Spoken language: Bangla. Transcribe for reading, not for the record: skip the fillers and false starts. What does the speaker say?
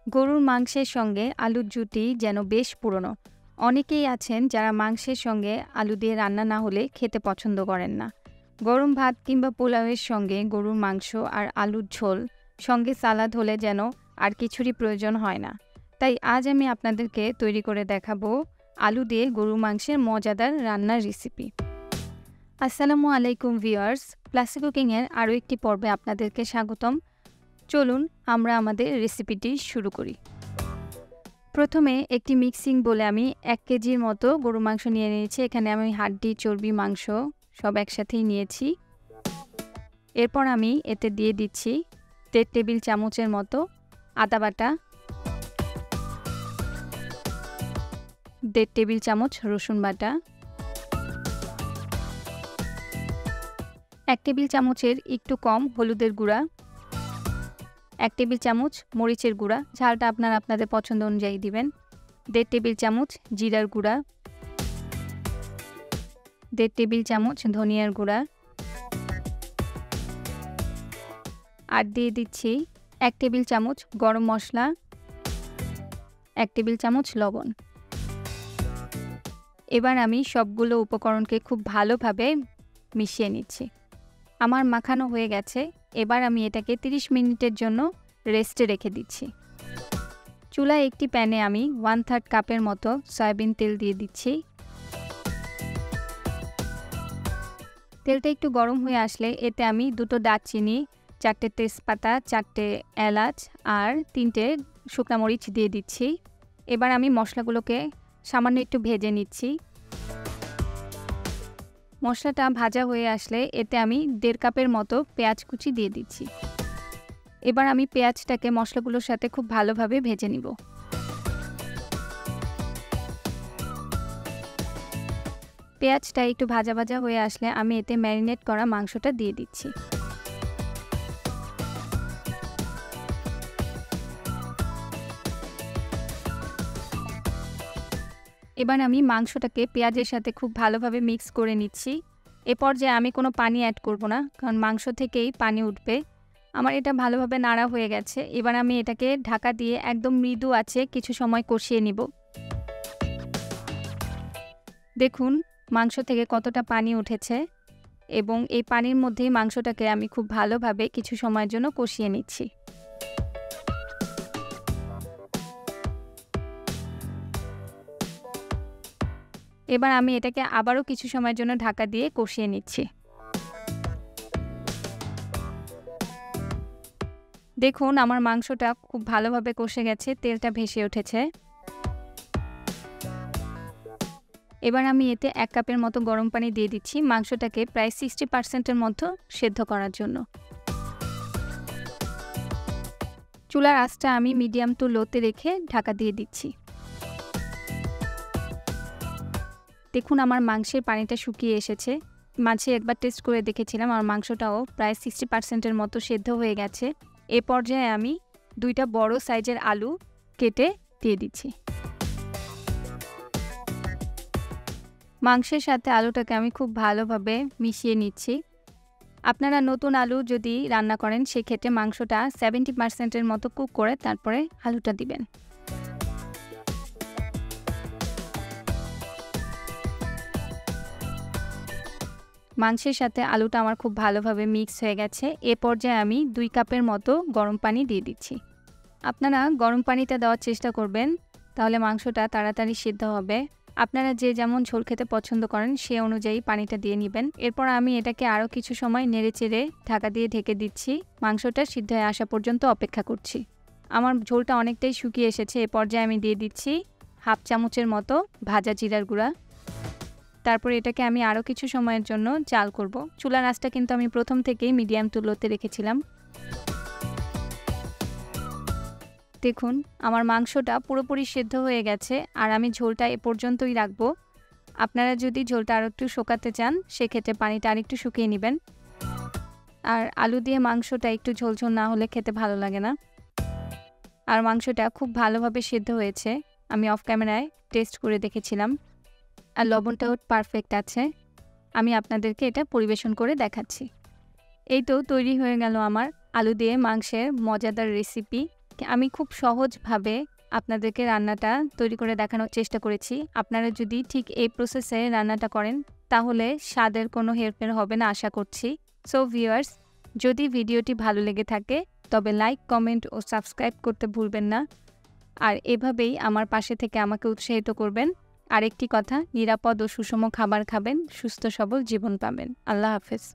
গরুর মাংসের সঙ্গে আলুর জুটি যেন বেশ পুরনো। অনেকেই আছেন যারা মাংসের সঙ্গে আলু দিয়ে রান্না না হলে খেতে পছন্দ করেন না। গরম ভাত কিংবা পোলাওয়ের সঙ্গে গরুর মাংস আর আলুর ঝোল, সঙ্গে সালাদ হলে যেন আর কিছুরই প্রয়োজন হয় না। তাই আজ আমি আপনাদেরকে তৈরি করে দেখাবো আলু দিয়ে গরুর মাংসের মজাদার রান্নার রেসিপি। আসসালামু আলাইকুম ভিউয়ার্স, ক্লাসিক কুকিংয়ের আরও একটি পর্বে আপনাদেরকে স্বাগতম। চলুন আমরা আমাদের রেসিপিটি শুরু করি। প্রথমে একটি মিক্সিং বলে আমি 1 কেজির মতো গরু মাংস নিয়ে নিয়েছি। এখানে আমি হাড্ডি, চর্বি, মাংস সব একসাথেই নিয়েছি। এরপর আমি এতে দিয়ে দিচ্ছি 1.5 টেবিল চামচের মতো আদা বাটা, 1.5 টেবিল চামচ রসুন বাটা, 1 টেবিল চামচের একটু কম হলুদের গুঁড়া, 1 টেবিল চামচ মরিচের গুঁড়া, ঝালটা আপনারা আপনাদের পছন্দ অনুযায়ী দিবেন, 1.5 টেবিল চামচ জিরার গুঁড়া, 1.5 টেবিল চামচ ধনিয়ার গুঁড়া, আর দিয়ে দিচ্ছি 1 টেবিল চামচ গরম মশলা, 1 টেবিল চামচ লবণ। এবার আমি সবগুলো উপকরণকে খুব ভালোভাবে মিশিয়ে নিচ্ছি। আমার মাখানো হয়ে গেছে। এবার আমি এটাকে 30 মিনিটের জন্য রেস্টে রেখে দিচ্ছি। চুলায় একটি প্যানে আমি 1/3 কাপের মতো সয়াবিন তেল দিয়ে দিচ্ছি। তেলটা একটু গরম হয়ে আসলে এতে আমি 2টো দারচিনি, 4টে তেজপাতা, 4টে এলাচ আর 3টে শুকনা মরিচ দিয়ে দিচ্ছি। এবার আমি মশলাগুলোকে সামান্য একটু ভেজে নিচ্ছি। মশলাটা ভাজা হয়ে আসলে এতে আমি 1.5 কাপের মতো পেঁয়াজ কুচি দিয়ে দিচ্ছি। এবার আমি পেঁয়াজটাকে মশলাগুলোর সাথে খুব ভালোভাবে ভেজে নিব। পেঁয়াজটা একটু ভাজা ভাজা হয়ে আসলে আমি এতে ম্যারিনেট করা মাংসটা দিয়ে দিচ্ছি। এবার আমি মাংসটাকে পেঁয়াজের সাথে খুব ভালোভাবে মিক্স করে নিচ্ছি। এ পর্যায়ে আমি কোনো পানি অ্যাড করব না, কারণ মাংস থেকেই পানি উঠবে। আমার এটা ভালোভাবে নাড়া হয়ে গেছে। এবার আমি এটাকে ঢাকা দিয়ে একদম মৃদু আঁচে কিছু সময় কষিয়ে নিব। দেখুন মাংস থেকে কতটা পানি উঠেছে, এবং এই পানির মধ্যেই মাংসটাকে আমি খুব ভালোভাবে কিছু সময়ের জন্য কষিয়ে নিচ্ছি। এবার আমি এটাকে আবারও কিছু সময়ের জন্য ঢাকা দিয়ে কষিয়ে নিচ্ছি। দেখুন আমার মাংসটা খুব ভালোভাবে কষে গেছে, তেলটা ভেসে উঠেছে। এবার আমি এতে 1 কাপের মতো গরম পানি দিয়ে দিচ্ছি মাংসটাকে প্রায় 60% মতো সেদ্ধ করার জন্য। চুলার আঁচটা আমি মিডিয়াম টু লোতে রেখে ঢাকা দিয়ে দিচ্ছি। দেখুন আমার মাংসের পানিটা শুকিয়ে এসেছে। মাঝে একবার টেস্ট করে দেখেছিলাম, আমার মাংসটাও প্রায় 60%-এর মতো সেদ্ধ হয়ে গেছে। এ পর্যায়ে আমি 2টা বড় সাইজের আলু কেটে দিয়ে দিচ্ছি। মাংসের সাথে আলুটাকে আমি খুব ভালোভাবে মিশিয়ে নিচ্ছি। আপনারা নতুন আলু যদি রান্না করেন সেক্ষেত্রে মাংসটা 70%-এর মতো কুক করে তারপরে আলুটা দিবেন। মাংসের সাথে আলুটা আমার খুব ভালোভাবে মিক্স হয়ে গেছে। এ পর্যায়ে আমি 2 কাপের মতো গরম পানি দিয়ে দিচ্ছি। আপনারা গরম পানিটা দেওয়ার চেষ্টা করবেন, তাহলে মাংসটা তাড়াতাড়ি সিদ্ধ হবে। আপনারা যে যেমন ঝোল খেতে পছন্দ করেন সে অনুযায়ী পানিটা দিয়ে নেবেন। এরপর আমি এটাকে আরও কিছু সময় নেড়েচেড়ে ঢাকা দিয়ে ঢেকে দিচ্ছি। মাংসটা সিদ্ধ হয়ে আসা পর্যন্ত অপেক্ষা করছি। আমার ঝোলটা অনেকটাই শুকিয়ে এসেছে। এ পর্যায়ে আমি দিয়ে দিচ্ছি 1/2 চামচের মতো ভাজা জিরার গুঁড়া। তারপর এটাকে আমি আরও কিছু সময়ের জন্য জাল করব। চুলার আঁচটা কিন্তু আমি প্রথম থেকেই মিডিয়াম টু লোতে রেখেছিলাম। দেখুন আমার মাংসটা পুরোপুরি সেদ্ধ হয়ে গেছে, আর আমি ঝোলটা এ পর্যন্তই রাখবো। আপনারা যদি ঝোলটা আরও একটু শুকাতে চান সেক্ষেত্রে পানিটা আরেকটু শুকিয়ে নেবেন। আর আলু দিয়ে মাংসটা একটু ঝোলঝোল না হলে খেতে ভালো লাগে না। আর মাংসটা খুব ভালোভাবে সেদ্ধ হয়েছে, আমি অফ ক্যামেরায় টেস্ট করে দেখেছিলাম, আর লবণটাও পারফেক্ট আছে। আমি আপনাদেরকে এটা পরিবেশন করে দেখাচ্ছি। এই তো তৈরি হয়ে গেল আমার আলু দিয়ে মাংসের মজাদার রেসিপি। আমি খুব সহজভাবে আপনাদেরকে রান্নাটা তৈরি করে দেখানোর চেষ্টা করেছি। আপনারা যদি ঠিক এই প্রসেসে রান্নাটা করেন তাহলে স্বাদের কোনো হেরফের হবে না আশা করছি। সো ভিউয়ার্স, যদি ভিডিওটি ভালো লেগে থাকে তবে লাইক, কমেন্ট ও সাবস্ক্রাইব করতে ভুলবেন না। আর এভাবেই আমার পাশে থেকে আমাকে উৎসাহিত করবেন। আরেকটি কথা, নিরাপদ ও সুষম খাবার খাবেন, সুস্থ সবল জীবন পাবেন। আল্লাহ হাফেজ।